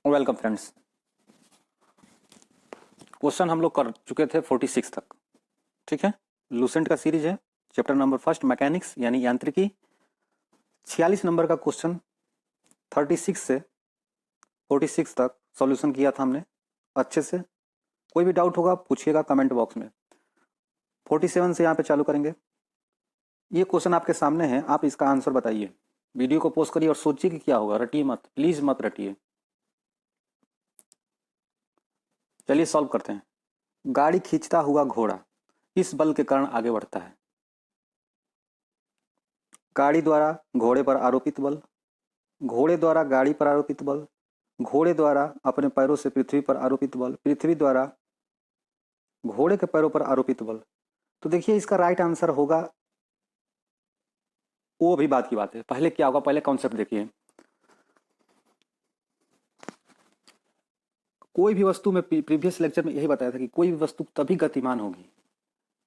Welcome friends. Question हम लोग कर चुके थे 46 तक। ठीक है, लूसेंट का सीरीज है, चैप्टर नंबर फर्स्ट मैकेनिक्स यानी यांत्रिकी। 46 नंबर का क्वेश्चन 36 से 46 तक सॉल्यूशन किया था हमने अच्छे से। कोई भी डाउट होगा पूछिएगा कमेंट बॉक्स में। 47 से यहाँ पे चालू करेंगे। ये क्वेश्चन आपके सामने है, आप इसका आंसर बताइए। वीडियो को पोस्ट करिए और सोचिए कि क्या होगा, रटिए मत, प्लीज मत रटिए। चलिए सॉल्व करते हैं। गाड़ी खींचता हुआ घोड़ा किस बल के कारण आगे बढ़ता है? गाड़ी द्वारा घोड़े पर आरोपित बल, घोड़े द्वारा गाड़ी पर आरोपित बल, घोड़े द्वारा अपने पैरों से पृथ्वी पर आरोपित बल, पृथ्वी द्वारा घोड़े के पैरों पर आरोपित बल। तो देखिए इसका राइट आंसर होगा, वो भी बात की बात है। पहले क्या होगा, पहले कॉन्सेप्ट देखिए। कोई भी वस्तु में प्रीवियस लेक्चर में यही बताया था कि कोई भी वस्तु तभी गतिमान होगी,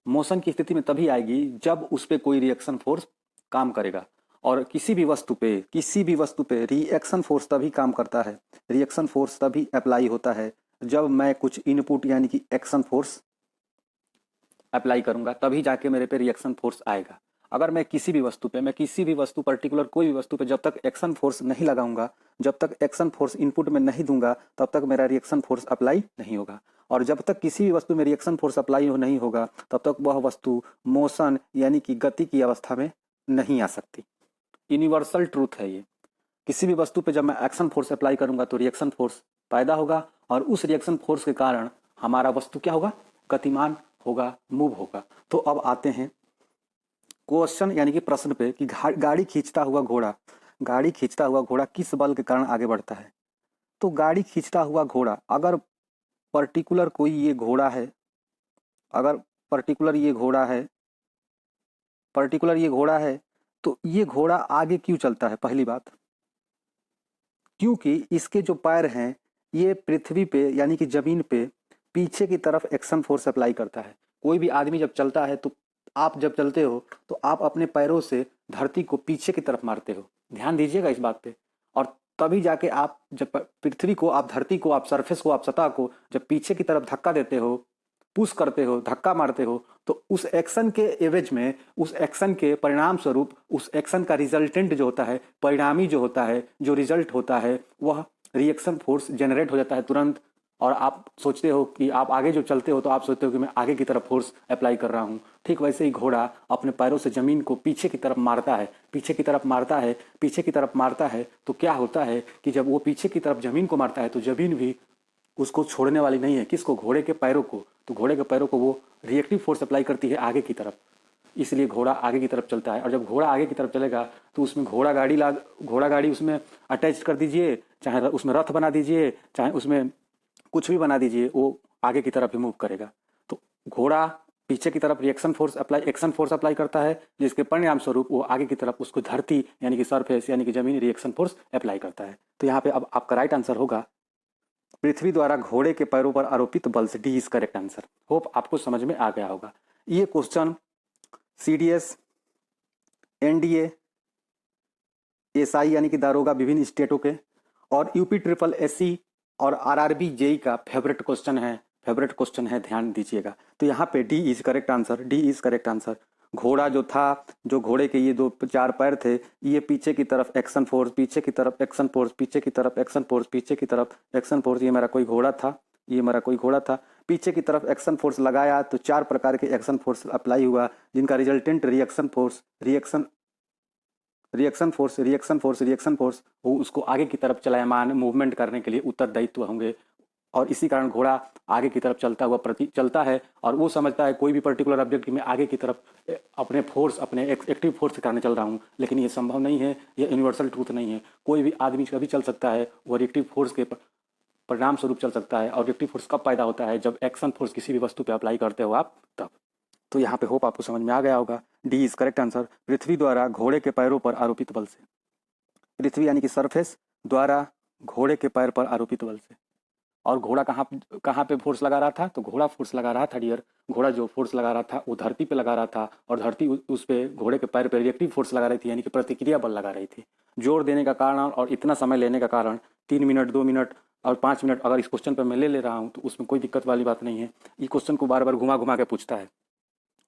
मोशन की स्थिति में तभी आएगी जब उस पर कोई रिएक्शन फोर्स काम करेगा। और किसी भी वस्तु पे रिएक्शन फोर्स तभी काम करता है, रिएक्शन फोर्स तभी अप्लाई होता है जब मैं कुछ इनपुट यानी कि एक्शन फोर्स अप्लाई करूंगा, तभी जाके मेरे पे रिएक्शन फोर्स आएगा। अगर मैं किसी भी वस्तु पर्टिकुलर कोई भी वस्तु पे जब तक एक्शन फोर्स नहीं लगाऊंगा, जब तक एक्शन फोर्स इनपुट में नहीं दूंगा, तब तक मेरा रिएक्शन फोर्स अप्लाई नहीं होगा। और जब तक किसी भी वस्तु में रिएक्शन फोर्स अप्लाई नहीं होगा, तब तक वह वस्तु मोशन यानी कि गति की अवस्था में नहीं आ सकती। यूनिवर्सल ट्रूथ है ये। किसी भी वस्तु पे जब मैं एक्शन फोर्स अप्लाई करूंगा तो रिएक्शन फोर्स पैदा होगा, और उस रिएक्शन फोर्स के कारण हमारा वस्तु क्या होगा, गतिमान होगा, मूव होगा। तो अब आते हैं क्वेश्चन यानी कि प्रश्न पे कि गाड़ी खींचता हुआ घोड़ा किस बल के कारण आगे बढ़ता है। तो गाड़ी खींचता हुआ घोड़ा, अगर पर्टिकुलर कोई ये घोड़ा है, अगर पर्टिकुलर ये घोड़ा है पर्टिकुलर ये घोड़ा है, तो ये घोड़ा आगे क्यों चलता है? पहली बात, क्योंकि इसके जो पैर हैं ये पृथ्वी पे यानी कि जमीन पे पीछे की तरफ एक्शन फोर्स अप्लाई करता है। कोई भी आदमी जब चलता है तो आप जब चलते हो तो आप अपने पैरों से धरती को पीछे की तरफ मारते हो, ध्यान दीजिएगा इस बात पे। और तभी जाके आप जब पृथ्वी को, आप धरती को, आप सरफेस को, आप सतह को जब पीछे की तरफ धक्का देते हो, पुश करते हो, धक्का मारते हो, तो उस एक्शन के एवज में, उस एक्शन के परिणाम स्वरूप, उस एक्शन का रिजल्टेंट जो होता है, परिणामी जो होता है, जो रिजल्ट होता है, वह रिएक्शन फोर्स जनरेट हो जाता है तुरंत। और आप सोचते हो कि आप आगे जो चलते हो तो आप सोचते हो कि मैं आगे की तरफ फोर्स अप्लाई कर रहा हूँ। ठीक वैसे ही घोड़ा अपने पैरों से जमीन को पीछे की तरफ मारता है, पीछे की तरफ मारता है, पीछे की तरफ मारता है। तो क्या होता है कि जब वो पीछे की तरफ जमीन को मारता है तो जमीन भी उसको छोड़ने वाली नहीं है। किसको? घोड़े के पैरों को। तो घोड़े के पैरों को वो रिएक्टिव फोर्स अप्लाई करती है आगे की तरफ, इसलिए घोड़ा आगे की तरफ चलता है। और जब घोड़ा आगे की तरफ चलेगा तो उसमें घोड़ा गाड़ी उसमें अटैच कर दीजिए, चाहे उसमें रथ बना दीजिए, चाहे उसमें कुछ भी बना दीजिए, वो आगे की तरफ ही मूव करेगा। तो घोड़ा पीछे की तरफ एक्शन फोर्स अप्लाई करता है, जिसके परिणाम स्वरूप वो आगे की तरफ उसको धरती यानी कि सरफेस यानी कि जमीन रिएक्शन फोर्स अप्लाई करता है। तो यहाँ पे अब आपका राइट आंसर होगा पृथ्वी द्वारा घोड़े के पैरों पर आरोपित बल से। D is correct answer. Hope आपको समझ में आ गया होगा। ये क्वेश्चन सीडीएस, एनडीए, एसआई यानी कि दारोगा विभिन्न स्टेटों के, और यूपी ट्रिपल एससी और आरआरबी जेई का फेवरेट क्वेश्चन है, ध्यान दीजिएगा। तो यहाँ पे D is correct answer, D is correct answer. घोड़ा जो था, जो घोड़े के ये दो चार पैर थे, ये पीछे की तरफ एक्शन फोर्स, पीछे की तरफ एक्शन फोर्स, पीछे की तरफ एक्शन फोर्स, पीछे की तरफ एक्शन फोर्स। ये मेरा कोई घोड़ा था, ये मेरा कोई घोड़ा था, पीछे की तरफ एक्शन फोर्स लगाया तो चार प्रकार के एक्शन फोर्स अप्लाई हुआ, जिनका रिजल्टेंट रिएक्शन फोर्स वो उसको आगे की तरफ चलायमान मूवमेंट करने के लिए उत्तरदायित्व होंगे। और इसी कारण घोड़ा आगे की तरफ चलता है, और वो समझता है कोई भी पर्टिकुलर ऑब्जेक्ट की मैं आगे की तरफ अपने एक्टिव फोर्स के कारण चल रहा हूँ। लेकिन ये संभव नहीं है, ये यूनिवर्सल ट्रूथ नहीं है। कोई भी आदमी कभी चल सकता है, वो रिएक्टिव फोर्स के परिणाम स्वरूप चल सकता है। और रिएक्टिव फोर्स कब पैदा होता है? जब एक्शन फोर्स किसी भी वस्तु पर अप्लाई करते हो आप, तब। तो यहाँ पे होप आपको समझ में आ गया होगा। D is correct answer. पृथ्वी द्वारा घोड़े के पैरों पर आरोपित बल से, पृथ्वी यानी कि सरफेस द्वारा घोड़े के पैर पर आरोपित बल से। और घोड़ा कहाँ कहाँ पे फोर्स लगा रहा था? तो घोड़ा फोर्स लगा रहा था डियर, घोड़ा जो फोर्स लगा रहा था वो धरती पे लगा रहा था, और धरती उस पे घोड़े के पैर पे रिएक्टिव फोर्स लगा रही थी, यानी कि प्रतिक्रिया बल लगा रही थी। जोर देने का कारण और इतना समय लेने का कारण, 3 मिनट 2 मिनट और 5 मिनट अगर इस क्वेश्चन पर मैं ले रहा हूँ तो उसमें कोई दिक्कत वाली बात नहीं है। ये क्वेश्चन को बार बार घुमा घुमा के पूछता है,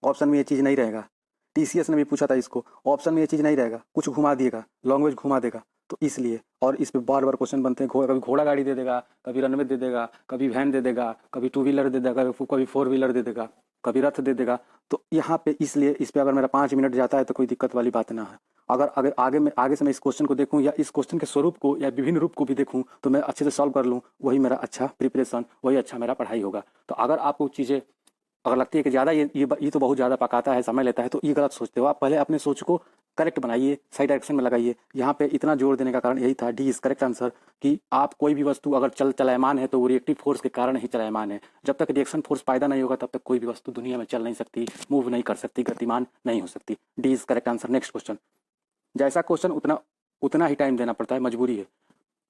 ऑप्शन में ये चीज़ नहीं रहेगा। टीसीएस ने भी पूछा था इसको, ऑप्शन में ये चीज़ नहीं रहेगा, कुछ घुमा दिएगा, लैंग्वेज घुमा देगा। तो इसलिए, और इस पे बार बार क्वेश्चन बनते हैं, कभी घोड़ा गाड़ी दे देगा, कभी रनवे दे देगा, कभी वैन दे देगा, कभी टू व्हीलर दे देगा, कभी फोर व्हीलर दे देगा, कभी रथ दे देगा। तो यहाँ पे इसलिए इस पे अगर मेरा 5 मिनट जाता है तो कोई दिक्कत वाली बात ना है। अगर अगर आगे से मैं इस क्वेश्चन को देखूँ या इस क्वेश्चन के स्वरूप को या विभिन्न रूप को भी देखूँ तो मैं अच्छे से सॉल्व कर लूँ, वही मेरा अच्छा प्रिपरेशन, वही अच्छा मेरा पढ़ाई होगा। तो अगर आपको चीज़ें अगर लगती है कि ज़्यादा ये तो बहुत ज़्यादा पकाता है, समय लेता है, तो ये गलत सोचते हो आप। पहले अपने सोच को करेक्ट बनाइए, सही डायरेक्शन में लगाइए। यहाँ पे इतना जोर देने का कारण यही था, डी इज करेक्ट आंसर, कि आप कोई भी वस्तु अगर चलायमान है तो वो रिएक्टिव फोर्स के कारण ही चलायमान है। जब तक रिएक्शन फोर्स पैदा नहीं होगा तब तक कोई भी वस्तु दुनिया में चल नहीं सकती, मूव नहीं कर सकती, गतिमान नहीं हो सकती। D is correct answer. Next question. जैसा क्वेश्चन उतना ही टाइम देना पड़ता है, मजबूरी है,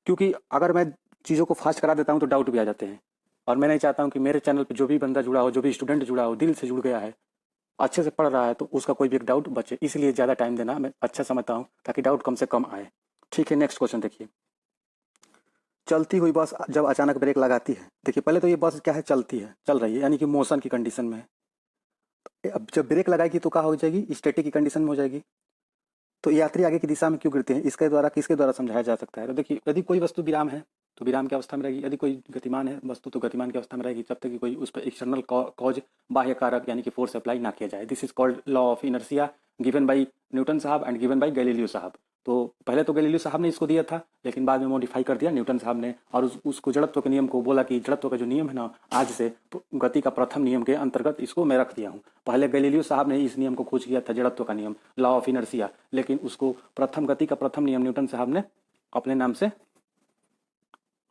क्योंकि अगर मैं चीज़ों को फास्ट करा देता हूँ तो डाउट भी आ जाते हैं। और मैं नहीं चाहता हूँ कि मेरे चैनल पे जो भी बंदा जुड़ा हो, जो भी स्टूडेंट जुड़ा हो, दिल से जुड़ गया है, अच्छे से पढ़ रहा है, तो उसका कोई भी एक डाउट बचे, इसलिए ज़्यादा टाइम देना मैं अच्छा समझता हूँ, ताकि डाउट कम से कम आए। ठीक है, नेक्स्ट क्वेश्चन देखिए। चलती हुई बस जब अचानक ब्रेक लगाती है, देखिए पहले तो ये बस क्या है, चलती है, चल रही है, यानी कि मोशन की कंडीशन में है। अब जब ब्रेक लगाएगी तो क्या हो जाएगी, स्टैटिक की कंडीशन में हो जाएगी। तो यात्री आगे की दिशा में क्यों गिरते हैं, इसके द्वारा किसके द्वारा समझाया जा सकता है। तो देखिए, यदि कोई वस्तु विराम है तो विराम की अवस्था में रहेगी, यदि कोई गतिमान है वस्तु तो गतिमान की अवस्था में रहेगी, जब तक कि कोई उस पर एक्सटर्नल कॉज, बाह्य कारक यानी कि फोर्स अप्लाई ना किया जाए। This is called law of inertia, given by Newton साहब एंड गिवन बाई गैलीलियो साहब। तो पहले तो गैलीलियो साहब ने इसको दिया था, लेकिन बाद में मॉडिफाई कर दिया न्यूटन साहब ने, और उसको जड़त्व के नियम को बोला कि जड़त्व का जो नियम है ना, आज से गति का प्रथम नियम के अंतर्गत इसको मैं रख दिया हूँ। पहले गैलीलियो साहब ने इस नियम को खोज किया था, जड़त्व का नियम, लॉ ऑफ इनर्शिया, लेकिन उसको प्रथम गति का प्रथम नियम न्यूटन साहब ने अपने नाम से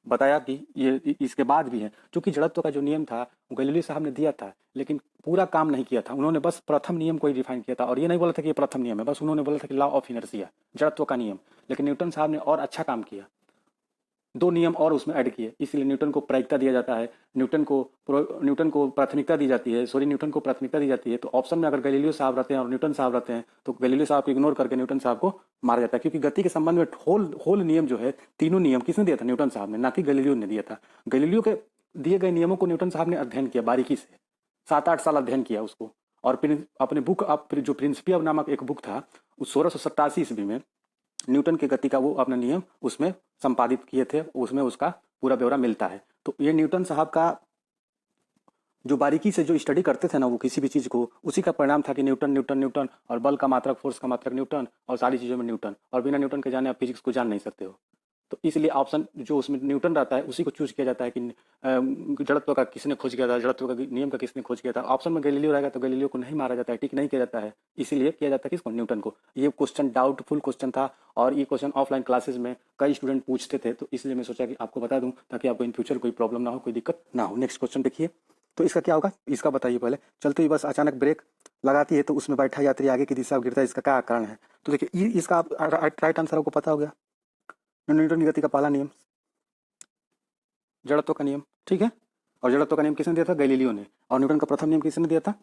बताया कि ये इसके बाद भी है। क्योंकि जड़त्व का जो नियम था वो गैलीलियो साहब ने दिया था, लेकिन पूरा काम नहीं किया था, उन्होंने बस प्रथम नियम को ही डिफाइन किया था, और ये नहीं बोला था कि ये प्रथम नियम है, बस उन्होंने बोला था कि लॉ ऑफ इनर्शिया, जड़त्व का नियम। लेकिन न्यूटन साहब ने और अच्छा काम किया, 2 नियम और उसमें ऐड किए, इसलिए न्यूटन को प्रायिकता दिया जाता है, न्यूटन को प्राथमिकता दी जाती है, न्यूटन को प्राथमिकता दी जाती है। तो ऑप्शन में अगर गैलीलियो साहब रहते हैं और न्यूटन साहब रहते हैं तो गैलीलियो साहब को इग्नोर करके न्यूटन साहब को मारा जाता है, क्योंकि गति के संबंध में होल नियम जो है, तीनों नियम किसने दिया था, न्यूटन साहब ने, ना कि गैलीलियो ने दिया था। गैलीलियो के दिए गए नियमों को न्यूटन साहब ने अध्ययन किया बारीकी से, 7-8 साल अध्ययन किया उसको, और अपने बुक जो प्रिंसिपिया नामक एक बुक था, उस 1687 ईस्वी में न्यूटन की गति का वो अपना नियम उसमें संपादित किए थे, उसमें उसका पूरा ब्यौरा मिलता है। तो ये न्यूटन साहब का जो बारीकी से जो स्टडी करते थे ना वो किसी भी चीज़ को, उसी का परिणाम था कि न्यूटन न्यूटन न्यूटन, और बल का मात्रक, फोर्स का मात्रक न्यूटन, और सारी चीज़ों में न्यूटन, और बिना न्यूटन के जाने आप फिजिक्स को जान नहीं सकते हो। तो इसलिए ऑप्शन जो उसमें न्यूटन रहता है उसी को चूज किया जाता है कि जड़त्व का किसने खोज किया था, जड़त्व का नियम का किसने खोज किया था। ऑप्शन में गैलीलियो रहेगा तो गैलीलियो को नहीं मारा जाता है, टिक नहीं किया जाता है, इसीलिए किया जाता है किसको, न्यूटन को। ये क्वेश्चन डाउटफुल क्वेश्चन था, और ये क्वेश्चन ऑफलाइन क्लासेस में कई स्टूडेंट पूछते थे, तो इसलिए मैं सोचा कि आपको बता दूं, ताकि आपको इन फ्यूचर कोई प्रॉब्लम ना हो, कोई दिक्कत ना हो। नेक्स्ट क्वेश्चन देखिए, तो इसका क्या होगा, इसका बताइए पहले। चलते ही बस अचानक ब्रेक लगाती है तो उसमें बैठा यात्री आगे की दिशा में गिरता है, इसका क्या कारण है। तो देखिए इसका आप राइट आंसर आपको पता हो गया, न्यूटन की गति का पहला नियम, जड़त्व का नियम, ठीक है। और जड़त्व का नियम किसने दिया था, गैलीलियो ने। और न्यूटन का प्रथम नियम किसने दिया था,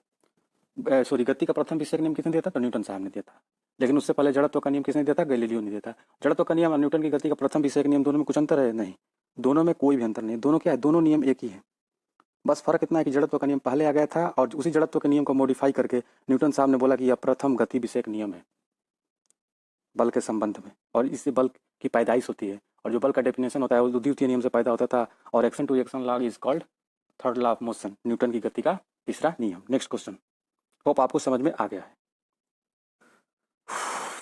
गति का प्रथम विषयक नियम किसने दिया था, तो न्यूटन साहब ने दिया था। लेकिन उससे पहले जड़त्व का नियम किसने दिया था, गैलीलियो ने दिया था। जड़त्व का नियम और न्यूटन की गति का प्रथम विषयक नियम, दोनों में कुछ अंतर है, नहीं, दोनों में कोई भी अंतर नहीं, दोनों क्या है, दोनों नियम एक ही है। बस फर्क इतना है कि जड़त्व का नियम पहले आ गया था, और उसी जड़त्व के नियम को मॉडिफाई करके न्यूटन साहब ने बोला कि यह प्रथम गति विषयक नियम है बल के संबंध में, और इससे बल की पैदाइश होती है, और जो बल का डेफिनेशन होता है वो द्वितीय नियम से पैदा होता था, और action to reaction law is called third law of motion, Newton की गति का तीसरा नियम। नेक्स्ट क्वेश्चन, होप आपको समझ में आ गया है।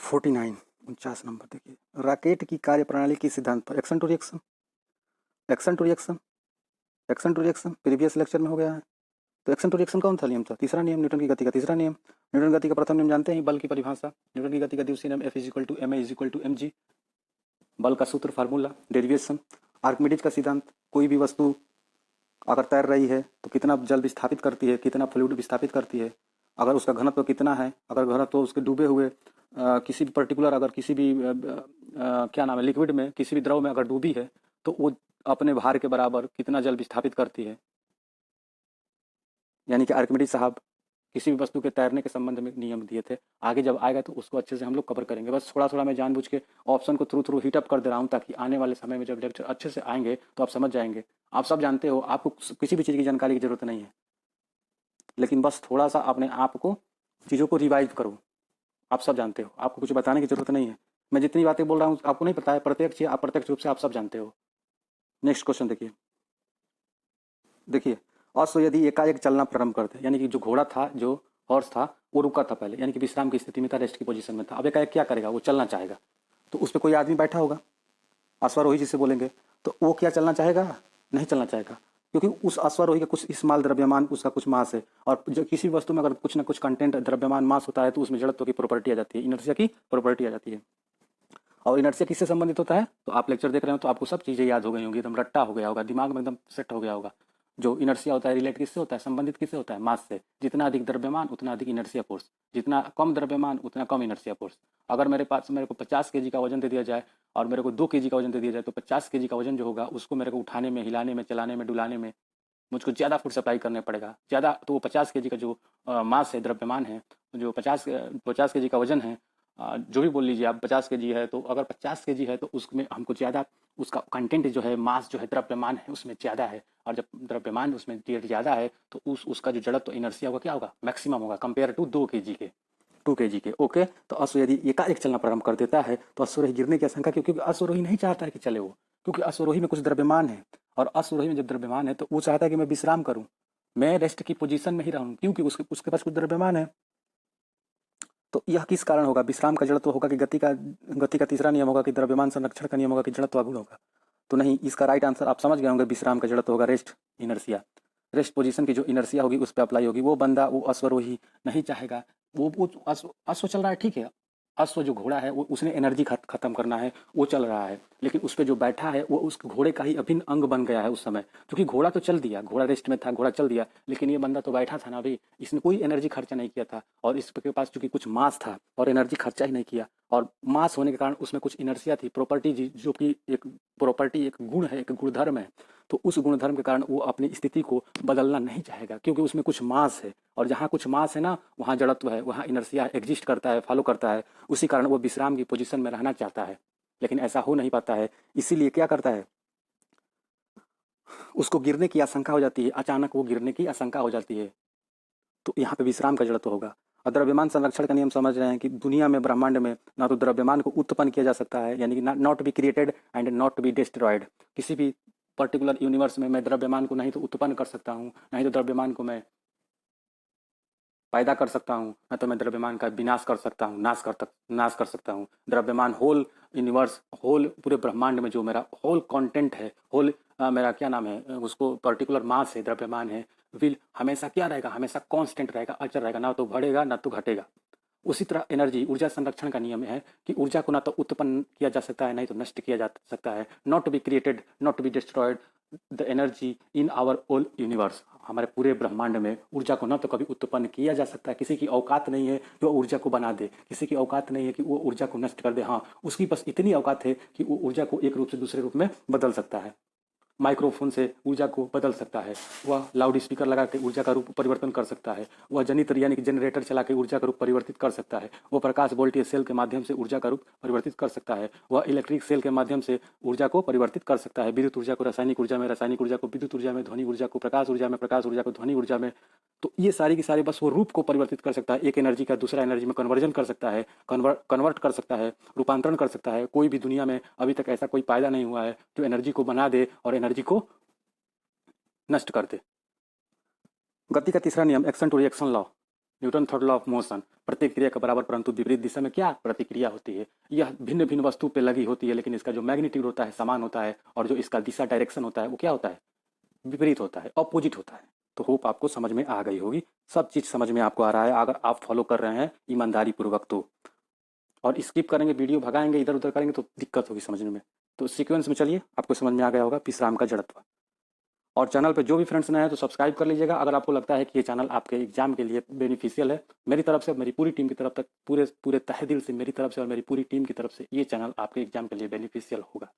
49 नंबर देखिए, रॉकेट की कार्य प्रणाली के सिद्धांत पर, action to reaction, action to reaction, action to reaction previous lecture में हो गया है। तो एक्शन टू रिएक्शन कौन सा नियम था, तीसरा नियम, न्यूटन की गति का तीसरा नियम। न्यूटन गति का प्रथम नियम जानते हैं, बल की परिभाषा। न्यूटन की गति का दूसरी नियम F is equal to ma is equal to mg, बल का सूत्र, फार्मूला, डेरिवेशन। आर्किमिडीज का सिद्धांत, कोई भी वस्तु अगर तैर रही है तो कितना जल विस्थापित करती है, कितना फ्लूइड विस्थापित करती है, अगर उसका घनत्व कितना है, अगर घनत्व उसके डूबे हुए किसी भी पर्टिकुलर, अगर किसी भी क्या नाम है, लिक्विड में, किसी भी द्रव में अगर डूबी है तो वो अपने भार के बराबर कितना जल विस्थापित करती है। यानी कि आर्किमिडीज साहब किसी भी वस्तु के तैरने के संबंध में नियम दिए थे। आगे जब आएगा तो उसको अच्छे से हम लोग कवर करेंगे। बस थोड़ा-थोड़ा मैं जानबूझ के ऑप्शन को थ्रू थ्रू हीट अप कर दे रहा हूँ, ताकि आने वाले समय में जब लेक्चर अच्छे से आएँगे तो आप समझ जाएँगे। आप सब जानते हो, आपको किसी भी चीज़ की जानकारी की ज़रूरत नहीं है, लेकिन बस थोड़ा-सा अपने आप को, चीज़ों को रिवाइज़ करो। आप सब जानते हो, आपको कुछ बताने की ज़रूरत नहीं है। मैं जितनी बातें बोल रहा हूँ आपको नहीं पता है, प्रत्यक्ष या अप्रत्यक्ष रूप से आप सब जानते हो। नेक्स्ट क्वेश्चन देखिए। देखिए, अश्व यदि एकाएक चलना प्रारंभ करते, यानी कि जो घोड़ा था, जो हॉर्स था, वो रुका था पहले, यानी कि विश्राम की स्थिति में था, रेस्ट की पोजीशन में था। अब एकाएक क्या करेगा, वो चलना चाहेगा, तो उस पर कोई आदमी बैठा होगा, अश्वारोही जिसे बोलेंगे, तो वो क्या चलना चाहेगा? नहीं चलना चाहेगा, क्योंकि उस अश्वारोही का कुछ इस्तेमाल द्रव्यमान, उसका कुछ मास है। और जो किसी वस्तु में अगर कुछ ना कुछ कंटेंट द्रव्यमान मास होता है तो उसमें जड़त्व की प्रॉपर्टी आ जाती है, इनर्शिया की प्रॉपर्टी आ जाती है। और इनर्शिया किससे संबंधित होता है? तो आप लेक्चर देख रहे हो तो आपको सब चीज़ें याद हो गई होंगी, एकदम रट्टा हो गया होगा, दिमाग में एकदम सेट हो गया होगा। जो इनर्शिया होता है रिलेट किससे होता है, संबंधित किससे होता है? मास से। जितना अधिक द्रव्यमान उतना अधिक इनर्शिया फोर्स, जितना कम द्रव्यमान उतना कम इनर्शिया फोर्स। अगर मेरे को 50 केजी का वजन दे दिया जाए और मेरे को 2 केजी का वजन दे दिया जाए, तो 50 केजी का वजन जो होगा उसको मेरे को उठाने में, हिलाने में, चलाने में, डुलाने में मुझको ज़्यादा फोर्स अप्लाई करने पड़ेगा, ज़्यादा। तो वो 50 केजी का जो मास है, द्रव्यमान है, जो 50 केजी का वजन है, जो भी बोल लीजिए आप, 50 केजी है, तो अगर 50 केजी है तो उसमें हमको ज़्यादा, उसका कंटेंट जो है, मास जो है, द्रव्यमान है उसमें ज़्यादा है। और जब द्रव्यमान उसमें ज़्यादा है तो उसका जो जड़त्व, इनर्शिया होगा, क्या होगा? मैक्सिमम होगा कंपेयर टू 2 केजी के, 2 केजी के। ओके, तो अश्व यदि एकाएक चलना प्रारंभ कर देता है तो अश्वरोही गिरने की आशंका, क्योंकि अश्वरोही नहीं चाहता है कि चले वो, क्योंकि अश्वरोही में कुछ द्रव्यमान है। और अश्वरोही में जब द्रव्यमान है तो वो चाहता है कि मैं विश्राम करूं, मैं रेस्ट की पोजीशन में ही रहूं, क्योंकि उसके उसके पास कुछ द्रव्यमान है। तो यह किस कारण होगा? विश्राम का जड़त्व होगा कि गति का तीसरा नियम होगा कि द्रव्यमान संरक्षण का नियम होगा कि जड़त्व आगुण होगा? तो नहीं, इसका राइट आंसर आप समझ गए होंगे, विश्राम का जड़त्व होगा रेस्ट इनर्शिया। रेस्ट पोजीशन की जो इनर्शिया होगी उस पर अप्लाई होगी। वो बंदा, वो अश्वरोही नहीं चाहेगा, वो अश्व चल रहा है, ठीक है, अश्व जो घोड़ा है वो, उसने एनर्जी खत्म करना है, वो चल रहा है, लेकिन उस पर जो बैठा है वो उस घोड़े का ही अभिन्न अंग बन गया है उस समय, क्योंकि घोड़ा तो चल दिया, घोड़ा रेस्ट में था, घोड़ा चल दिया, लेकिन ये बंदा तो बैठा था ना अभी, इसने कोई एनर्जी खर्चा नहीं किया था, और इसके पास चूंकि कुछ मास था और एनर्जी खर्चा ही नहीं किया, और मास होने के कारण उसमें कुछ इनर्शिया थी, प्रॉपर्टी, जो कि एक प्रॉपर्टी, एक गुण है, एक गुणधर्म है। तो उस गुणधर्म के कारण वो अपनी स्थिति को बदलना नहीं चाहेगा, क्योंकि उसमें कुछ मास है, और जहाँ कुछ मास है ना, वहाँ जड़त्व है, वहाँ इनर्शिया एग्जिस्ट करता है, फॉलो करता है। उसी कारण वो विश्राम की पोजीशन में रहना चाहता है, लेकिन ऐसा हो नहीं पाता है। इसीलिए क्या करता है, उसको गिरने की आशंका हो जाती है, अचानक वो गिरने की आशंका हो जाती है, तो यहाँ पे विश्राम का जड़त्व होगा। और द्रव्यमान संरक्षण का नियम समझ रहे हैं कि दुनिया में, ब्रह्मांड में, ना तो द्रव्यमान को उत्पन्न किया जा सकता है, यानी कि not be created and not to be destroyed. किसी भी पर्टिकुलर यूनिवर्स में मैं द्रव्यमान को नहीं तो उत्पन्न कर सकता हूँ, नहीं तो द्रव्यमान को मैं पैदा कर सकता हूँ, न तो मैं द्रव्यमान का विनाश कर सकता हूँ, नाश कर सकता हूँ। द्रव्यमान होल यूनिवर्स, होल पूरे ब्रह्मांड में जो मेरा होल कंटेंट है, होल मेरा क्या नाम है, उसको पर्टिकुलर मास है, द्रव्यमान है, विल हमेशा क्या रहेगा, हमेशा कांस्टेंट रहेगा, अचर रहेगा, ना तो बढ़ेगा ना तो घटेगा। उसी तरह एनर्जी, ऊर्जा संरक्षण का नियम है कि ऊर्जा को ना तो उत्पन्न किया जा सकता है, नहीं तो नष्ट किया जा सकता है। Not to be created, not to be destroyed the energy in our whole universe. हमारे पूरे ब्रह्मांड में ऊर्जा को न तो कभी उत्पन्न किया जा सकता है, किसी की औकात नहीं है जो ऊर्जा को बना दे, किसी की औकात नहीं है कि वो ऊर्जा को नष्ट कर दे। हाँ, उसकी बस इतनी औकात है कि वो ऊर्जा को एक रूप से दूसरे रूप में बदल सकता है। माइक्रोफोन से ऊर्जा को बदल सकता है, वह लाउड स्पीकर लगा के ऊर्जा का रूप परिवर्तन कर सकता है, वह जनित्र यानी कि जनरेटर चला के ऊर्जा का रूप परिवर्तित कर सकता है, वह प्रकाश वोल्टेज सेल के माध्यम से ऊर्जा का रूप परिवर्तित कर सकता है, वह इलेक्ट्रिक सेल के माध्यम से ऊर्जा को परिवर्तित कर सकता है, विद्युत ऊर्जा को रासायनिक ऊर्जा में, रासायनिक ऊर्जा को विद्युत ऊर्जा में, ध्वनि ऊर्जा को प्रकाश ऊर्जा में, प्रकाश ऊर्जा को ध्वनि ऊर्जा में। तो ये सारी की सारी बस वो रूप को परिवर्तित कर सकता है, एक एनर्जी का दूसरा एनर्जी में कन्वर्जन कर सकता है, कन्वर्ट कर सकता है, रूपांतरण कर सकता है। कोई भी दुनिया में अभी तक ऐसा कोई पैदा नहीं हुआ है जो एनर्जी को बना दे और एनर्जी को नष्ट कर दे। गति का तीसरा नियम, action to reaction law, Newton third law of motion. प्रतिक्रिया के बराबर परंतु विपरीत दिशा में क्या प्रतिक्रिया होती है। यह भिन्न भिन्न वस्तु पे लगी होती है, लेकिन इसका जो मैग्नीट्यूड होता है समान होता है, और जो इसका दिशा डायरेक्शन होता है वो क्या होता है, विपरीत होता है, अपोजिट होता है। तो होप आपको समझ में आ गई होगी, सब चीज़ समझ में आपको आ रहा है अगर आप फॉलो कर रहे हैं ईमानदारी पूर्वक तो। और स्किप करेंगे, वीडियो भगाएंगे, इधर उधर करेंगे तो दिक्कत होगी समझने में। तो सीक्वेंस में चलिए, आपको समझ में आ गया होगा विश्राम का जड़त्व। और चैनल पे जो भी फ्रेंड्स नए हैं तो सब्सक्राइब कर लीजिएगा अगर आपको लगता है कि ये चैनल आपके एग्जाम के लिए बेनिफिशियल है। मेरी तरफ से, मेरी पूरी टीम की तरफ तक, पूरे तहे दिल से मेरी तरफ से और मेरी पूरी टीम की तरफ से ये चैनल आपके एग्जाम के लिए बेनिफिशियल होगा।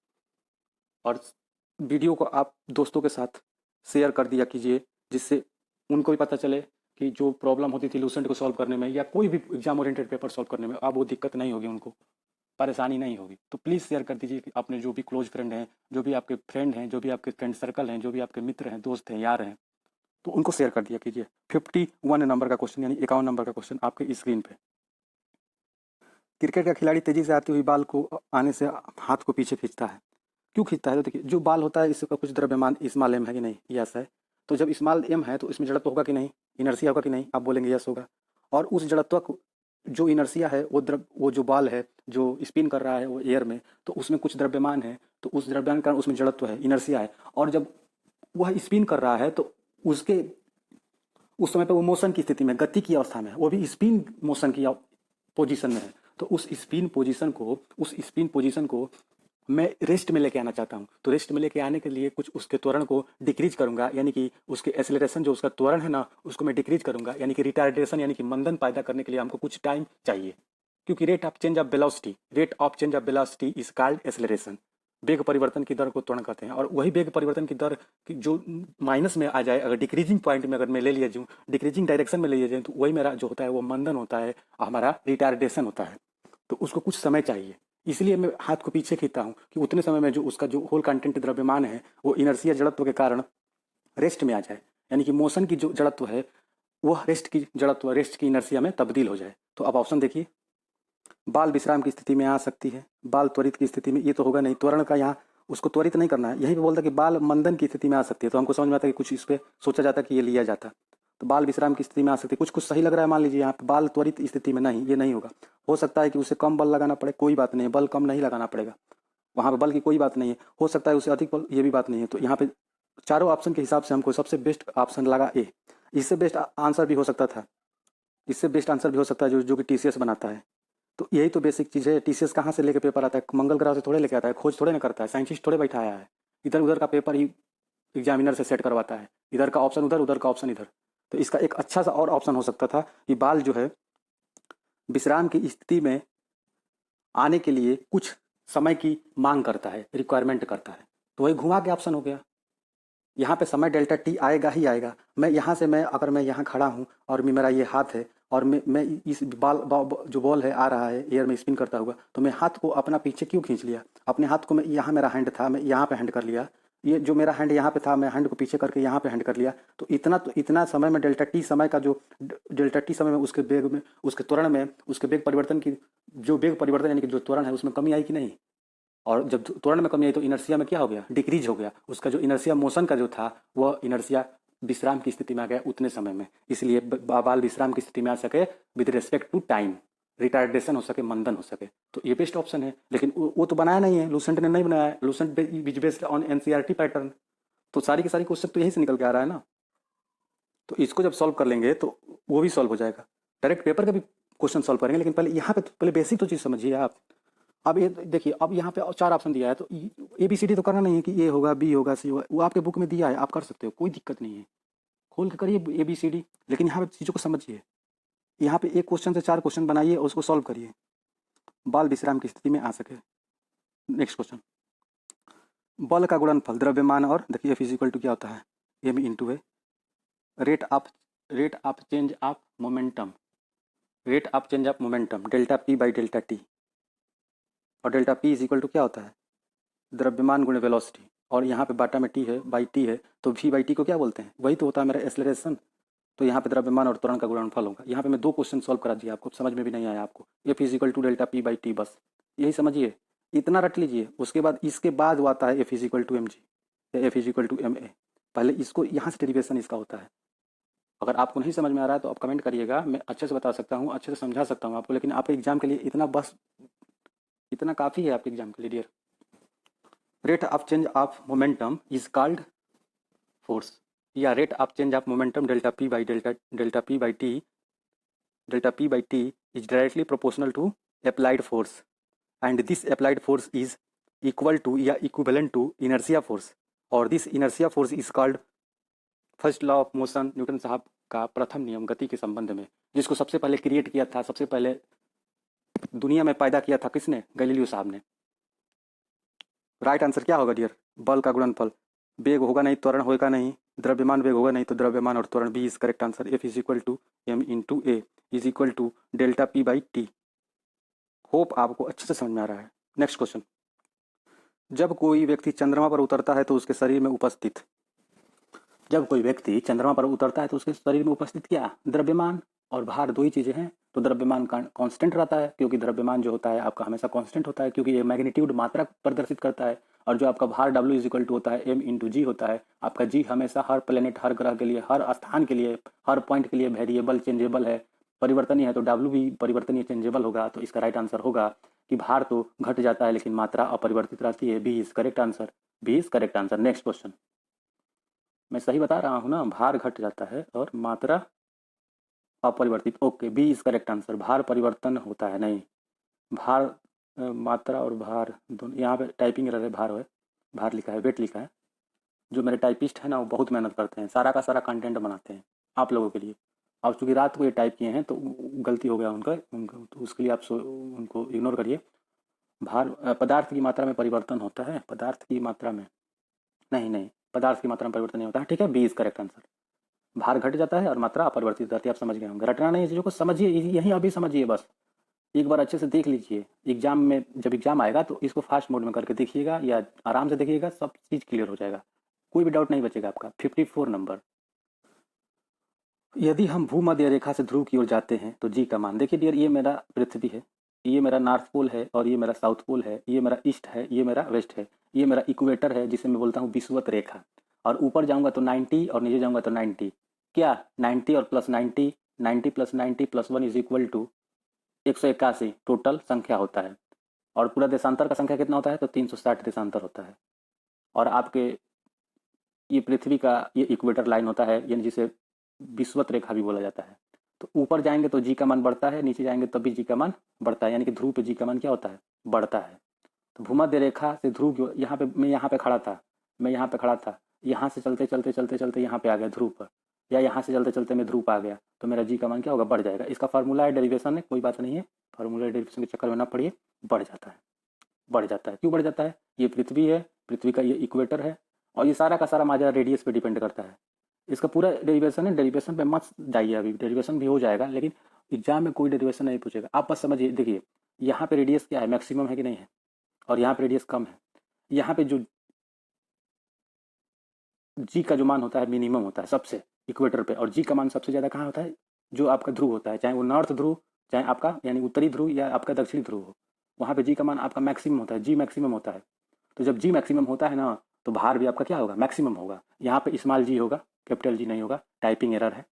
और वीडियो को आप दोस्तों के साथ शेयर कर दिया कीजिए, जिससे उनको भी पता चले कि जो प्रॉब्लम होती थी लूसेंट को सॉल्व करने में या कोई भी एग्जाम ओरिएंटेड पेपर सॉल्व करने में, अब वो दिक्कत नहीं होगी, उनको परेशानी नहीं होगी। तो प्लीज़ शेयर कर दीजिए कि अपने जो भी क्लोज फ्रेंड हैं, जो भी आपके फ्रेंड हैं, जो भी आपके फ्रेंड सर्कल हैं, जो भी आपके मित्र हैं, दोस्त हैं, यार हैं, तो उनको शेयर कर दिया कीजिए। 51 नंबर का क्वेश्चन यानी 51 नंबर का क्वेश्चन आपके स्क्रीन पे। क्रिकेट का खिलाड़ी तेजी से आती हुई बाल को आने से हाथ को पीछे खींचता है। क्यों खींचता है? तो देखिए, जो बाल होता है इसका कुछ द्रव्यमान स्मॉल एम है कि नहीं? यस है। तो जब स्मॉल एम है तो इसमें जड़त्व होगा कि नहीं? इनर्सिया होगा कि नहीं? आप बोलेंगे यस होगा। और उस जड़त्व को, जो इनर्सिया है, वो जो बाल है जो स्पिन कर रहा है वो एयर में, तो उसमें कुछ द्रव्यमान है, तो उस द्रव्यमान के कारण उसमें जड़त्व है, इनर्सिया है। और जब वह स्पिन कर रहा है तो उसके उस समय पर वो मोशन की स्थिति में, गति की अवस्था में है, वो भी स्पिन मोशन की पोजीशन में है। तो उस स्पिन पोजीशन को मैं रेस्ट में लेके आना चाहता हूँ। तो रेस्ट में लेके आने के लिए कुछ उसके त्वरण को डिक्रीज करूंगा, यानी कि उसके एक्सेलरेशन, जो उसका त्वरण है ना, उसको मैं डिक्रीज करूंगा, यानी कि रिटार्डेशन यानी कि मंदन पैदा करने के लिए हमको कुछ टाइम चाहिए। क्योंकि rate of change of velocity is called acceleration. वेग परिवर्तन की दर को त्वरण कहते हैं। और वही वेग परिवर्तन की दर जो माइनस में आ जाए, अगर डिक्रीजिंग पॉइंट में अगर मैं ले लिया जाऊँ, डिक्रीजिंग डायरेक्शन में ले लिया जाए, तो वही मेरा जो होता है वो मंदन होता है, हमारा रिटार्डेशन होता है। तो उसको कुछ समय चाहिए, इसलिए मैं हाथ को पीछे खींचता हूँ कि उतने समय में जो उसका जो होल कंटेंट द्रव्यमान है वो इनर्सिया जड़त्व के कारण रेस्ट में आ जाए, यानी कि मोशन की जो जड़त्व है वह रेस्ट की इनर्सिया में तब्दील हो जाए। तो अब ऑप्शन देखिए, बाल विश्राम की स्थिति में आ सकती है, बाल त्वरित की स्थिति में, ये तो होगा नहीं, त्वरण का यहाँ उसको त्वरित नहीं करना है। यहीं पे बोलता कि बाल मंदन की स्थिति में आ सकती है, तो हमको समझ में आता है कि कुछ इस पर सोचा जाता कि ये लिया जाता। तो बाल विश्राम की स्थिति में आ सकती है, कुछ कुछ सही लग रहा है, मान लीजिए यहाँ पे बाल त्वरित स्थिति में नहीं, ये नहीं होगा। हो सकता है कि उसे कम बल लगाना पड़े, कोई बात नहीं है, बल कम नहीं लगाना पड़ेगा, वहाँ पे बल की कोई बात नहीं है। हो सकता है उसे अधिक बल, ये भी बात नहीं है। तो यहाँ पे चारों ऑप्शन के हिसाब से हमको सबसे बेस्ट ऑप्शन लगा ए। इससे बेस्ट आंसर भी हो सकता था, इससे बेस्ट आंसर भी हो सकता है जो कि टीसीएस बनाता है। तो यही तो बेसिक चीज़ है। टीसीएस कहाँ से लेके पेपर आता है? मंगल ग्रह से थोड़े लेके आता है, खोज थोड़े ना करता है, साइंटिस्ट थोड़े बैठाया है। इधर उधर का पेपर ही एग्जामिनर से सेट करवाता है, इधर का ऑप्शन उधर, उधर का ऑप्शन इधर। तो इसका एक अच्छा सा और ऑप्शन हो सकता था कि बाल जो है विश्राम की स्थिति में आने के लिए कुछ समय की मांग करता है, रिक्वायरमेंट करता है। तो वही घुमा के ऑप्शन हो गया। यहाँ पे समय डेल्टा टी आएगा ही आएगा। मैं यहाँ से, अगर मैं यहाँ खड़ा हूँ और मेरा ये हाथ है और मैं इस जो बॉल है आ रहा है एयर में स्पिन करता हुआ, तो मैं हाथ को अपना पीछे क्यों खींच लिया? अपने हाथ को मैं, यहाँ मेरा हैंड था, मैं यहाँ पे हैंड कर लिया, ये जो मेरा हैंड यहाँ पे था, मैं हैंड को पीछे करके यहाँ पे हैंड कर लिया। तो इतना समय में डेल्टा टी समय का जो डेल्टा टी समय में उसके वेग में, उसके त्वरण में, उसके वेग परिवर्तन की जो वेग परिवर्तन यानी कि जो त्वरण है उसमें कमी आई कि नहीं? और जब त्वरण में कमी आई तो इनर्सिया में क्या हो गया? डिक्रीज हो गया। उसका जो इनर्सिया मोशन का जो था वह इनर्सिया विश्राम की स्थिति में आ गया उतने समय में। इसलिए बाल विश्राम की स्थिति में आ सके with respect to time, retardation हो सके, मंदन हो सके। तो ये बेस्ट ऑप्शन है। लेकिन वो तो बनाया नहीं है, लूसेंट ने नहीं बनाया है। Lucent which based on NCERT pattern. तो सारी की सारी क्वेश्चन तो यहीं से निकल के आ रहा है ना। तो इसको जब सॉल्व कर लेंगे तो वो भी सॉल्व हो जाएगा। डायरेक्ट पेपर का भी क्वेश्चन सॉल्व करेंगे, लेकिन पहले यहाँ पे पहले बेसिक तो चीज़ समझिए आप। अब ये देखिए, अब यहाँ पे 4 ऑप्शन दिया है, तो ABCD तो करना नहीं है कि ए होगा, बी होगा, सी होगा। वो आपके बुक में दिया है, आप कर सकते हो, कोई दिक्कत नहीं है। खोल के करिए ABCD, लेकिन यहाँ पे चीज़ों को समझिए। यहाँ पे एक क्वेश्चन से 4 क्वेश्चन बनाइए और उसको सॉल्व करिए, बाल विश्राम की स्थिति में आ सके। नेक्स्ट क्वेश्चन, बल का गुणनफल द्रव्यमान और, देखिए F इक्वल टू क्या होता है? M into a, rate of change of momentum, delta P by delta T. और delta P is equal to क्या होता है? द्रव्यमान गुणे वेलोसिटी। और यहाँ पे बाटा में टी है, बाई टी है, तो V बाई टी को क्या बोलते हैं? वही तो होता है मेरा एक्सेलरेशन। तो यहाँ पे द्रव्यमान और त्वरण का गुणनफल होगा। यहाँ पे मैं 2 क्वेश्चन सॉल्व करा दिया, आपको समझ में भी नहीं आया आपको। F is equal to delta P by T, बस यही समझिए, इतना रट लीजिए। उसके बाद इसके बाद वो आता है F is equal to mg या F is equal to ma। पहले इसको, यहाँ से डेरिवेशन इसका होता है। अगर आपको नहीं समझ में आ रहा है तो आप कमेंट करिएगा, मैं अच्छे से बता सकता हूँ, अच्छे से समझा सकता हूँ आपको। लेकिन आपके एग्जाम के लिए इतना काफ़ी है आपके एग्जाम के लिए dear. Rate of change of momentum is called force, या rate of change of momentum delta P by T is directly proportional to applied force, and this applied force is equal to या equivalent to inertia force, और this inertia force is called first law of motion, Newton साहब का प्रथम नियम गति के संबंध में, जिसको सबसे पहले क्रिएट किया था, सबसे पहले दुनिया में पैदा किया था किसने? गैलीलियो साहब ने। राइट आंसर क्या होगा डियर? बल का गुणनफल, वेग होगा नहीं, त्वरण होगा नहीं, द्रव्यमान वेग होगा नहीं तो द्रव्यमान और त्वरण, B is correct answer. F is equal to M into A is equal to delta P by T. Hope आपको अच्छे से समझ में आ रहा है। नेक्स्ट क्वेश्चन, जब कोई व्यक्ति चंद्रमा पर उतरता है तो उसके शरीर में उपस्थित क्या, द्रव्यमान और भार, दो ही चीजें हैं। तो द्रव्यमान कांस्टेंट रहता है, क्योंकि द्रव्यमान जो होता है आपका हमेशा कांस्टेंट होता है, क्योंकि ये मैग्नीट्यूड मात्रा प्रदर्शित करता है। और जो आपका भार W इज इक्वल टू होता है M इंटू जी होता है। आपका जी हमेशा हर प्लेनेट, हर ग्रह के लिए, हर स्थान के लिए, हर पॉइंट के लिए वेरिएबल, चेंजेबल है, परिवर्तनीय है। तो W भी परिवर्तनीय, चेंजेबल होगा। तो इसका राइट आंसर होगा कि भार तो घट जाता है लेकिन मात्रा अपरिवर्तित रहती है। B is correct answer, B is correct answer. Next question, मैं सही बता रहा हूँ ना, भार घट जाता है और मात्रा अपरिवर्तित। Okay, B is correct answer. भार परिवर्तन होता है नहीं, भार मात्रा और भार दोनों, यहाँ पे टाइपिंग एरर है, भार लिखा है, वेट लिखा है। जो मेरे टाइपिस्ट हैं ना वो बहुत मेहनत करते हैं, सारा का सारा कंटेंट बनाते हैं आप लोगों के लिए। अब चूंकि रात को ये टाइप किए हैं तो गलती हो गया उनका, तो उसके लिए आप उनको इग्नोर करिए। भार पदार्थ की मात्रा में परिवर्तन होता है, पदार्थ की मात्रा में नहीं, पदार्थ की मात्रा में परिवर्तन नहीं होता है। ठीक है, बी इज करेक्ट आंसर। भार घट जाता है और मात्रा अपरिवर्तित रहती है। आप समझ गए होंगे, रटना नहीं है चीज़ों को, समझिए, यही अभी समझिए, बस एक बार अच्छे से देख लीजिए। एग्जाम में जब एग्जाम आएगा तो इसको फास्ट मोड में करके देखिएगा या आराम से देखिएगा, सब चीज़ क्लियर हो जाएगा, कोई भी डाउट नहीं बचेगा आपका। 54 नंबर, यदि हम भूमध्य रेखा से ध्रुव की ओर जाते हैं तो जी का मान, देखिए डियर, ये मेरा पृथ्वी है, ये मेरा नॉर्थ पोल है और ये मेरा साउथ पोल है, ये मेरा ईस्ट है, ये मेरा वेस्ट है, ये मेरा इक्वेटर है जिसे मैं बोलता हूँ विषुवत रेखा। और ऊपर जाऊंगा तो 90 और नीचे जाऊंगा तो 90, क्या 90 और plus 90, 90 plus 90 plus 1 is equal to 181 total संख्या होता है। और पूरा देशांतर का संख्या कितना होता है, तो 360 देशांतर होता है। और आपके ये पृथ्वी का ये इक्वेटर लाइन होता है, यानी जिसे विषुवत रेखा भी बोला जाता है। तो ऊपर जाएंगे तो जी का मान बढ़ता है, नीचे जाएंगे तब भी जी का मान बढ़ता है, यानी कि ध्रुव पे जी का मान क्या होता है, बढ़ता है। तो भूमध्य रेखा से ध्रुव, यहाँ पे मैं यहाँ पे खड़ा था, यहाँ से चलते चलते चलते चलते यहाँ पे आ गया ध्रुव पर, या यहाँ से चलते चलते मैं ध्रुव पर आ गया, तो मेरा जी का मान क्या होगा, बढ़ जाएगा। इसका फार्मूला है, डेरिवेशन है, कोई बात नहीं है, फार्मूला डेरिवेशन के चक्कर में ना पड़िए, बढ़ जाता है, बढ़ जाता है। क्यों बढ़ जाता है, ये पृथ्वी है, पृथ्वी का ये इक्वेटर है, और ये सारा का सारा माजरा रेडियस पे डिपेंड करता है। इसका पूरा डेरिवेशन है, डेरिवेशन पे मत जाइए, अभी डेरिवेशन भी हो जाएगा, लेकिन एग्जाम में कोई डेरिवेशन नहीं पूछेगा। आप बस समझिए, देखिए यहाँ पे रेडियस क्या है, मैक्सिमम है कि नहीं है, और यहाँ पे रेडियस कम है। यहाँ पे जो जी का जो मान होता है मिनिमम होता है सबसे इक्वेटर पे, और जी का मान सबसे ज़्यादा कहाँ होता है, जो आपका ध्रुव होता है, चाहे वो नॉर्थ ध्रुव, चाहे आपका यानी उत्तरी ध्रुव या आपका दक्षिणी ध्रुव हो, वहाँ पे जी का मान आपका मैक्सिमम होता है, जी मैक्सिमम होता है। तो जब जी मैक्सिमम होता है ना, तो भार भी आपका क्या होगा, मैक्सिमम होगा। यहाँ पे स्मॉल जी होगा, कैपिटल जी नहीं होगा, टाइपिंग एरर है।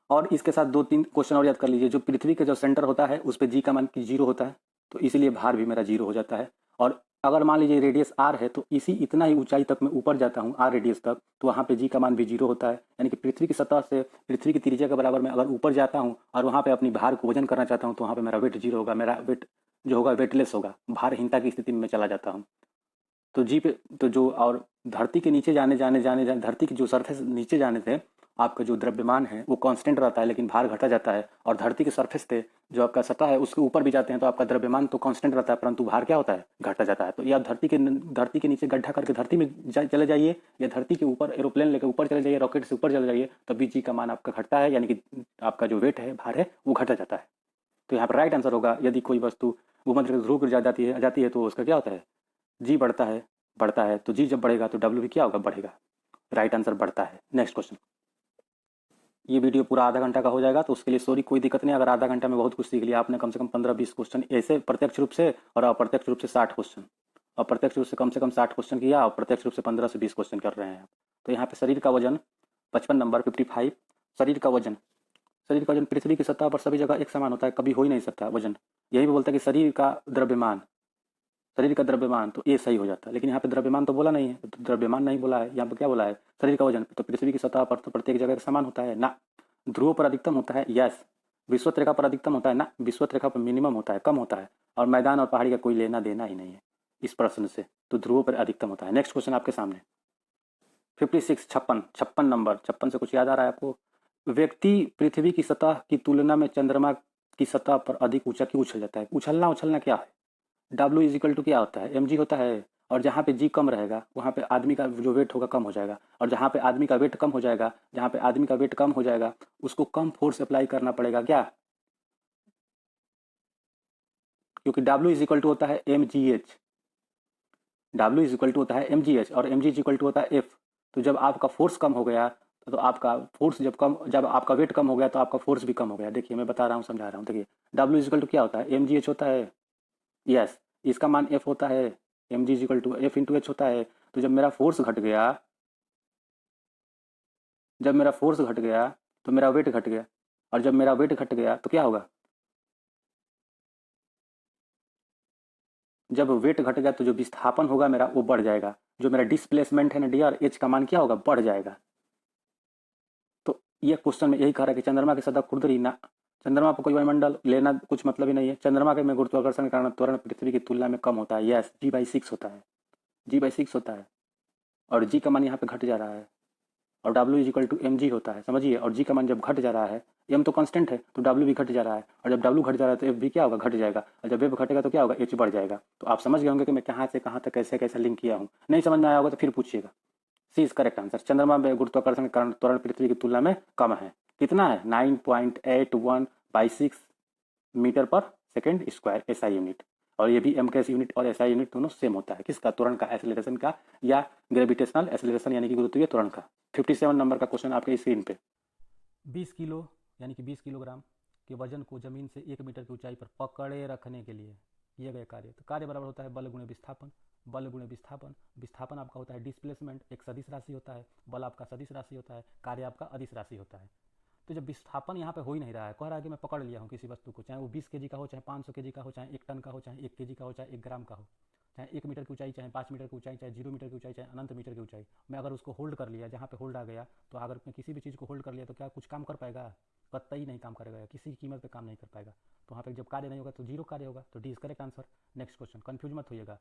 और इसके साथ 2-3 क्वेश्चन और याद कर लीजिए। जो पृथ्वी का जो सेंटर होता है उस पर जी का मान की 0 होता है, तो इसीलिए भार भी मेरा 0 हो जाता है। और अगर मान लीजिए रेडियस आर है, तो इसी इतना ही ऊंचाई तक मैं ऊपर जाता हूँ आर रेडियस तक, तो वहाँ पे जी का मान भी 0 होता है। यानी कि पृथ्वी की सतह से पृथ्वी की त्रिज्या के बराबर मैं अगर ऊपर जाता हूँ और वहाँ पे अपनी भार को वजन करना चाहता हूँ, तो वहाँ पे मेरा वेट 0 होगा, मेरा वेट जो होगा वेटलेस होगा, भारहीनता की स्थिति में मैं चला जाता हूँ। तो जी पे तो जो, और धरती के नीचे जाने धरती की जो सरफेस नीचे जाने से आपका जो द्रव्यमान है वो कांस्टेंट रहता है, लेकिन भार घटा जाता है। और धरती के सरफेस पे जो आपका सतह है उसके ऊपर भी जाते हैं तो आपका द्रव्यमान तो कांस्टेंट रहता है, परंतु भार क्या होता है, घटा जाता है। तो ये आप धरती के नीचे गड्ढा करके धरती में चले जाइए, या धरती के ऊपर एरोप्लेन लेकर ऊपर चले जाइए, रॉकेट से ऊपर चले जाइए, तभी जी का मान आपका घटता है, यानी कि आपका जो वेट है, भार है, वो घटा जाता है। तो यहाँ पर राइट आंसर होगा, यदि कोई वस्तु भूमध्य ध्रुव पर जाती है तो उसका क्या होता है, जी बढ़ता है। तो जी जब बढ़ेगा तो डब्ल्यू भी क्या होगा, बढ़ेगा। राइट आंसर बढ़ता है। नेक्स्ट क्वेश्चन, ये वीडियो पूरा आधा घंटा का हो जाएगा, तो उसके लिए सॉरी, कोई दिक्कत नहीं। अगर आधा घंटा में बहुत कुछ सीख लिया आपने, कम से कम 15-20 क्वेश्चन ऐसे प्रत्यक्ष रूप से, और अप्रत्यक्ष रूप से 60 क्वेश्चन, और प्रत्यक्ष रूप से कम 60 क्वेश्चन किया, और प्रत्यक्ष रूप से 15 से 20 क्वेश्चन कर रहे हैं आप। तो यहाँ पे शरीर का वजन 55 नंबर 55, शरीर का वजन पृथ्वी की सतह पर सभी जगह एक समान होता है, कभी हो ही नहीं सकता वजन। यही बोलता है कि शरीर का द्रव्यमान, तो ये सही हो जाता है, लेकिन यहाँ पे द्रव्यमान तो बोला नहीं है, तो द्रव्यमान नहीं बोला है, यहाँ पे क्या बोला है, शरीर का वजन। तो पृथ्वी की सतह पर तो प्रत्येक जगह समान होता है ना, ध्रुव पर अधिकतम होता है, यस। विषुवत रेखा पर अधिकतम होता है ना, विषुवत रेखा पर मिनिमम होता है, कम होता है। और मैदान और पहाड़ी का कोई लेना देना ही नहीं है इस प्रश्न से, तो ध्रुव पर अधिकतम होता है। नेक्स्ट क्वेश्चन आपके सामने 56 56 नंबर, 56 से कुछ याद आ रहा है आपको, व्यक्ति पृथ्वी की सतह की तुलना में चंद्रमा की सतह पर अधिक ऊंचा क्यों उछल जाता है। उछलना क्या है, W इज इक्वल टू क्या होता है, mg होता है। और जहाँ पे जी कम रहेगा वहाँ पे आदमी का जो वेट होगा कम हो जाएगा, और जहाँ पे आदमी का वेट कम हो जाएगा, जहाँ पे आदमी का वेट कम हो जाएगा उसको कम फोर्स अप्लाई करना पड़ेगा क्या, क्योंकि W इज इक्वल टू होता है M G H, W is equal to होता है एम जी एच, और M G is equal to होता है एफ। तो जब आपका फोर्स कम हो गया तो आपका फोर्स जब आपका वेट कम हो गया तो आपका फोर्स भी कम हो गया। देखिए मैं बता रहा हूँ, समझा रहा हूँ। देखिए W इज इक्वल टू क्या होता है, एम जी एच होता है, यस, इसका मान एफ होता है, M G is equal to F into H होता है। तो जब मेरा फोर्स घट गया, जब मेरा फोर्स घट गया तो मेरा वेट घट गया, और जब मेरा वेट घट गया तो क्या होगा, जब वेट घट गया तो जो विस्थापन होगा मेरा वो बढ़ जाएगा, जो मेरा डिस्प्लेसमेंट है ना डी आर एच का मान क्या होगा, बढ़ जाएगा। तो ये क्वेश्चन में यही कह रहा है कि चंद्रमा के सदा खुरदरी ना, चंद्रमा पर कोई वायुमंडल लेना कुछ मतलब ही नहीं है। चंद्रमा के में गुरुत्वाकर्षण के कारण त्वरण पृथ्वी की तुलना में कम होता है, यस, G/6 होता है, G/6 होता है, और जी का मान यहाँ पे घट जा रहा है, और W is equal to M G होता है, समझिए। और जी का मान जब घट जा रहा है, एम तो कांस्टेंट है तो W भी घट जा रहा है, और जब W घट जा रहा है तो एफ भी क्या होगा, घट जाएगा, और जब एफ घटेगा तो क्या होगा, एच बढ़ जाएगा। तो आप समझ गए होंगे कि मैं कहाँ से कहाँ तक कैसे कैसे लिंक किया हूँ। नहीं समझ में आया होगा तो फिर पूछिएगा। सी इज करेक्ट आंसर, चंद्रमा में गुरुत्वाकर्षण के कारण त्वरण पृथ्वी की तुलना में कम है। कितना है, 9.81/6 मीटर पर सेकेंड स्क्वायर एसआई यूनिट। और ये भी एम का यूनिट और एसआई यूनिट दोनों सेम होता है, किसका, त्वरण का, एक्सेलरेशन का, या ग्रेविटेशनल एक्सेलरेशन यानी कि गुरुत्वीय त्वरण का। 57 नंबर का क्वेश्चन आपके स्क्रीन पे। 20 किलो यानी कि 20 किलोग्राम के वजन को जमीन से 1 मीटर की ऊंचाई पर पकड़े रखने के लिए किए गए कार्य, तो कार्य बराबर होता है बल गुणे विस्थापन, बल गुणे विस्थापन, विस्थापन आपका होता है डिस्प्लेसमेंट, एक सदिश राशि होता है, बल आपका सदिश राशि होता है, कार्य आपका अदिश राशि होता है। तो जब विस्थापन यहाँ पे हो ही नहीं रहा है, कह रहा है कि मैं पकड़ लिया हूँ किसी वस्तु को, चाहे वो 20 केजी का हो, चाहे 500 केजी का हो, चाहे 1 टन का हो, चाहे 1 केजी का हो, चाहे 1 ग्राम का हो, चाहे 1 मीटर की ऊंचाई, चाहे 5 मीटर की ऊंचाई, चाहे 0 मीटर की ऊंचाई, चाहे अनंत मीटर की ऊंचाई, मैं अगर उसको होल्ड कर लिया, जहाँ पे होल्ड आ गया, तो अगर मैं किसी भी चीज़ को होल्ड कर लिया तो क्या कुछ काम कर पाएगा, कतई नहीं काम करेगा, किसी कीमत पे काम नहीं कर पाएगा। तो वहाँ पे जब कार्य नहीं होगा तो जीरो कार्य होगा, तो D is correct answer. Next question, confuse मत होइएगा।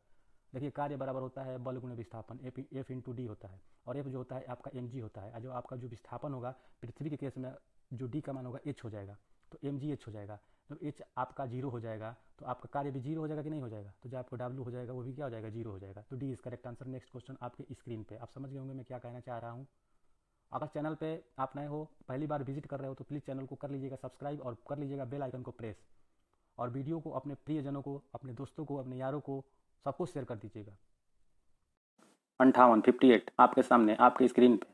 देखिए कार्य बराबर होता है बल गुणे विस्थापन, एफ इंटू डी होता है, और एफ जो होता है आपका एम जी होता है, और जो आपका जो विस्थापन होगा पृथ्वी के केस में जो डी का मान होगा एच हो जाएगा, तो एम जी एच हो जाएगा। जब एच आपका जीरो हो जाएगा तो आपका कार्य भी जीरो हो जाएगा कि नहीं हो जाएगा, तो जो आपको डब्ल्यू हो जाएगा वो भी क्या हो जाएगा, जीरो हो जाएगा। तो D is correct answer. Next question आपके स्क्रीन पे, आप समझ गए होंगे मैं क्या कहना चाह रहा हूँ। अगर चैनल पे आप नए हो, पहली बार विजिट कर रहे हो, तो प्लीज़ चैनल को कर लीजिएगा सब्सक्राइब और कर लीजिएगा बेल आइकन को प्रेस, और वीडियो को अपने प्रियजनों को, अपने दोस्तों को, अपने यारों को, सबको शेयर कर दीजिएगा। 58 आपके सामने आपके स्क्रीन पे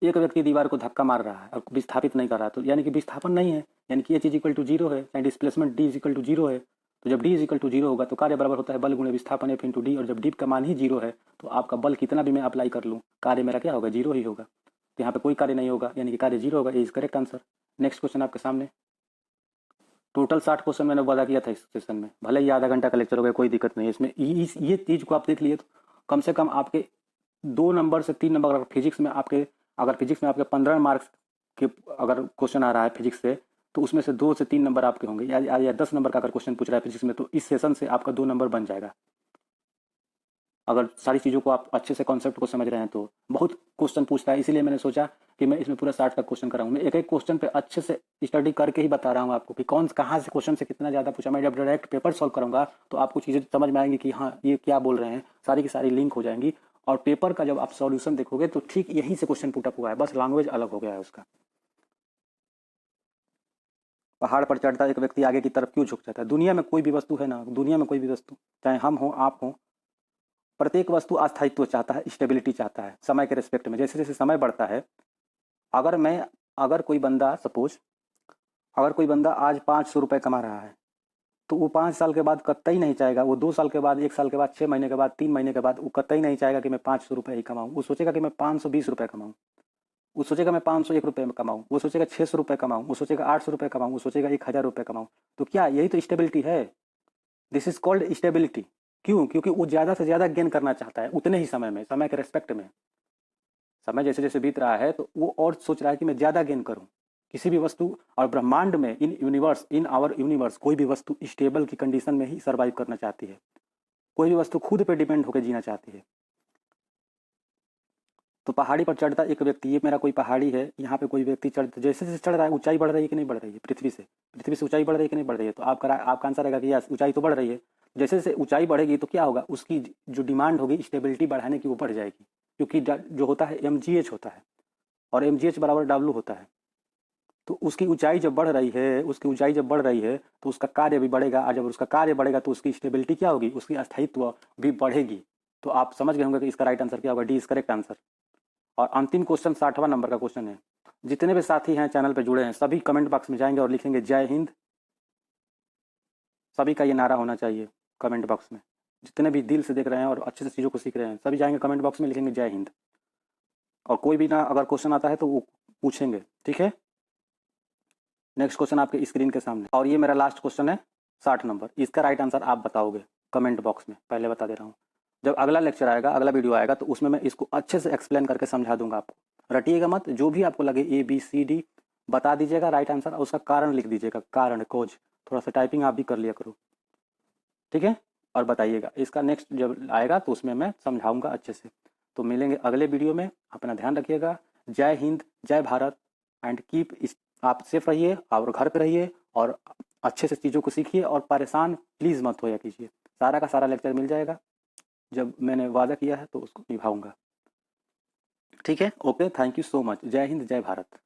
एक व्यक्ति दीवार को धक्का मार रहा है और विस्थापित नहीं कर रहा, तो यानी कि विस्थापन नहीं है, यानी कि H is equal to zero है, चाहे displacement D is equal to zero है। तो जब D is equal to zero होगा तो कार्य बराबर होता है बल गुणे विस्थापन एफ इंटू डी, और जब डी का मान ही जीरो है तो आपका बल कितना भी मैं अप्लाई कर लूँ, कार्य मेरा क्या होगा, जीरो ही होगा। तो यहाँ पे कोई कार्य नहीं होगा, यानी कि कार्य जीरो होगा, is correct answer. Next question आपके सामने। टोटल 60 क्वेश्चन मैंने वादा किया था इस सेशन में, भले ही आधा घंटा का लेक्चर हो गया, कोई दिक्कत नहीं है इसमें। ये चीज़ को आप देख लिए तो कम से कम आपके 2 नंबर से 3 नंबर, अगर फिजिक्स में आपके 15 मार्क्स के अगर क्वेश्चन आ रहा है फिजिक्स से, तो उसमें से 2 से 3 नंबर आपके होंगे, या 10 नंबर का अगर क्वेश्चन पूछ रहा है फिजिक्स में, तो इस सेशन से आपका 2 नंबर बन जाएगा। अगर सारी चीज़ों को आप अच्छे से कॉन्सेप्ट को समझ रहे हैं तो। बहुत क्वेश्चन पूछता है, इसीलिए मैंने सोचा कि मैं इसमें पूरा 60 का क्वेश्चन कराऊँ। मैं एक एक क्वेश्चन पे अच्छे से स्टडी करके ही बता रहा हूँ आपको कि कौन कहाँ से क्वेश्चन से कितना ज़्यादा पूछा। मैं जब डायरेक्ट पेपर सॉल्व करूँगा तो आपको चीज़ें समझ में आएंगी कि हाँ ये क्या बोल रहे हैं, सारी की सारी लिंक हो जाएंगी। और पेपर का जब आप सॉल्यूशन देखोगे तो ठीक यहीं से क्वेश्चन पुटअप हुआ है, बस लैंग्वेज अलग हो गया है उसका। पहाड़ पर चढ़ता एक व्यक्ति आगे की तरफ क्यों झुक जाता है? दुनिया में कोई भी वस्तु है ना, दुनिया में कोई भी वस्तु, चाहे हम हो आप हो, प्रत्येक वस्तु अस्थायित्व चाहता है, स्टेबिलिटी चाहता है समय के रिस्पेक्ट में। जैसे जैसे समय बढ़ता है, अगर मैं अगर कोई बंदा सपोज अगर कोई बंदा आज 500 रुपये कमा रहा है, तो वो 5 साल के बाद कतई नहीं चाहेगा, वो 2 साल के बाद, 1 साल के बाद, 6 महीने के बाद, 3 महीने के बाद, वो कतई नहीं चाहेगा कि मैं 500 रुपये ही कमाऊँ। वो सोचेगा कि मैं 520 रुपये कमाऊँ, वो सोचेगा मैं 501 रुपये में कमाऊँ, वो सोचेगा 600 रुपये कमाऊँ, वो सोचेगा 800 रुपये कमाऊँ, वो सोचेगा 1000 रुपये कमाऊँ। तो क्या यही तो स्टेबिलिटी है? This is called stability. क्यों? क्योंकि वो ज़्यादा से ज़्यादा गेन करना चाहता है उतने ही समय में, समय के रेस्पेक्ट में। समय जैसे जैसे बीत रहा है तो वो और सोच रहा है कि मैं ज़्यादा गेन करूं। किसी भी वस्तु और ब्रह्मांड में, इन आवर यूनिवर्स, कोई भी वस्तु स्टेबल की कंडीशन में ही सर्वाइव करना चाहती है। कोई भी वस्तु खुद पे डिपेंड होकर जीना चाहती है। तो पहाड़ी पर चढ़ता एक व्यक्ति, ये मेरा कोई पहाड़ी है, यहाँ पे कोई व्यक्ति जैसे जैसे चढ़ रहा है ऊंचाई बढ़ रही है कि नहीं बढ़ रही है पृथ्वी से ऊंचाई बढ़ रही है कि नहीं बढ़ रही है, तो आपका आंसर रहेगा कि यस ऊंचाई तो बढ़ रही है। जैसे जैसे ऊंचाई बढ़ेगी तो क्या होगा, उसकी जो डिमांड होगी स्टेबिलिटी बढ़ाने की वो बढ़ जाएगी, क्योंकि जो होता है mgh होता है और mgh बराबर W होता है। तो उसकी ऊंचाई जब बढ़ रही है, तो उसका कार्य भी बढ़ेगा, और जब उसका कार्य बढ़ेगा तो उसकी स्टेबिलिटी क्या होगी, उसकी स्थायित्व भी बढ़ेगी। तो आप समझ गए होंगे कि इसका राइट आंसर क्या होगा, डी इज करेक्ट आंसर। और अंतिम क्वेश्चन 60वां नंबर का क्वेश्चन है। जितने भी साथी हैं चैनल पे जुड़े हैं सभी कमेंट बॉक्स में जाएंगे और लिखेंगे जय हिंद। सभी का ये नारा होना चाहिए कमेंट बॉक्स में। जितने भी दिल से देख रहे हैं और अच्छे से चीज़ों को सीख रहे हैं सभी जाएंगे कमेंट बॉक्स में लिखेंगे जय हिंद। और कोई भी ना अगर क्वेश्चन आता है तो वो पूछेंगे, ठीक है। नेक्स्ट क्वेश्चन आपके स्क्रीन के सामने, और ये मेरा लास्ट क्वेश्चन है 60 नंबर। इसका राइट आंसर आप बताओगे कमेंट बॉक्स में, पहले बता दे रहा हूँ। जब अगला लेक्चर आएगा, अगला वीडियो आएगा, तो उसमें मैं इसको अच्छे से एक्सप्लेन करके समझा दूंगा आपको। रटिएगा मत, जो भी आपको लगे ABCD बता दीजिएगा राइट आंसर, और उसका कारण लिख दीजिएगा, कारण कोज। थोड़ा सा टाइपिंग आप भी कर लिया करो, ठीक है। और बताइएगा, इसका नेक्स्ट जब आएगा तो उसमें मैं समझाऊंगा अच्छे से। तो मिलेंगे अगले वीडियो में, अपना ध्यान रखिएगा। जय हिंद, जय भारत, एंड कीप, आप सेफ रहिए और घर पे रहिए और अच्छे से चीज़ों को सीखिए, और परेशान प्लीज़ मत होया कीजिए। सारा का सारा लेक्चर मिल जाएगा, जब मैंने वादा किया है तो उसको निभाऊंगा, ठीक है। Okay, thank you so much. जय हिंद, जय भारत।